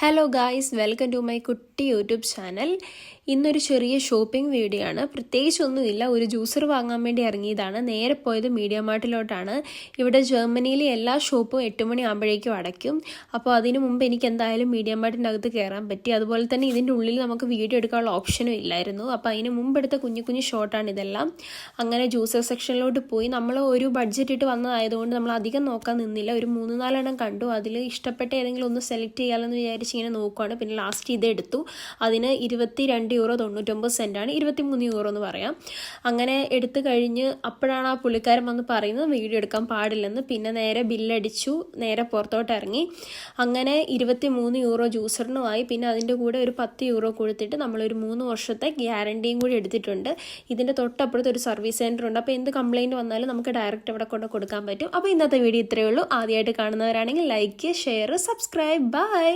Hello guys, welcome to my കുട്ടി YouTube channel. ഇന്നൊരു ചെറിയ ഷോപ്പിംഗ് വീഡിയോ ആണ്. പ്രത്യേകിച്ചൊന്നുമില്ല, ഒരു ജ്യൂസർ വാങ്ങാൻ വേണ്ടി ഇറങ്ങിയതാണ്. നേരെ പോയത് മീഡിയ മാർട്ടിലോട്ടാണ്. ഇവിടെ ജർമ്മനിയിലെ എല്ലാ ഷോപ്പും 8 മണി ആകുമ്പോഴേക്കും അടയ്ക്കും. അപ്പോൾ അതിന് മുമ്പ് എനിക്ക് എന്തായാലും മീഡിയ മാർട്ടിൻ്റെ അകത്ത് കയറാൻ പറ്റി. അതുപോലെ തന്നെ ഇതിൻ്റെ ഉള്ളിൽ നമുക്ക് വീഡിയോ എടുക്കാനുള്ള ഓപ്ഷനും ഇല്ലായിരുന്നു. അപ്പോൾ അതിന് മുമ്പെടുത്ത കുഞ്ഞു കുഞ്ഞു ഷോട്ടാണ് ഇതെല്ലാം. അങ്ങനെ ജ്യൂസർ സെക്ഷനിലോട്ട് പോയി. നമ്മൾ ഒരു ബഡ്ജറ്റ് ഇട്ട് വന്നതായതുകൊണ്ട് നമ്മൾ അധികം നോക്കാൻ നിന്നില്ല. ഒരു 3-4 എണ്ണം കണ്ടു. അതിൽ ഇഷ്ടപ്പെട്ട ഏതെങ്കിലും ഒന്ന് സെലക്ട് ചെയ്യാമെന്ന് വിചാരിച്ച് ഇങ്ങനെ നോക്കുവാണ്. പിന്നെ ലാസ്റ്റ് ഇതെടുത്തു. അതിന് €22.99, 23 യൂറോ എന്ന് പറയാം. അങ്ങനെ എടുത്തു കഴിഞ്ഞ് അപ്പോഴാണ് ആ പുള്ളിക്കാരൻ വന്ന് പറയുന്നത് വീഡിയോ എടുക്കാൻ പാടില്ലെന്ന്. പിന്നെ നേരെ ബില്ലടിച്ചു, നേരെ പുറത്തോട്ട് ഇറങ്ങി. അങ്ങനെ 23 യൂറോ ജ്യൂസറിനുമായി. പിന്നെ അതിൻ്റെ കൂടെ ഒരു 10 യൂറോ കൊടുത്തിട്ട് നമ്മളൊരു 3 വർഷത്തെ ഗ്യാരണ്ടിയും കൂടി എടുത്തിട്ടുണ്ട്. ഇതിൻ്റെ തൊട്ടപ്പുറത്ത് ഒരു സർവീസ് സെൻറ്റർ ഉണ്ട്. അപ്പോൾ എന്ത് കംപ്ലയിൻറ്റ് വന്നാലും നമുക്ക് ഡയറക്റ്റ് ഇവിടെ കൊണ്ട് കൊടുക്കാൻ പറ്റും. അപ്പോൾ ഇന്നത്തെ വീഡിയോ ഇത്രയേ ഉള്ളൂ. ആദ്യമായിട്ട് കാണുന്നവരാണെങ്കിൽ ലൈക്ക്, ഷെയർ, സബ്സ്ക്രൈബ്. ബൈ.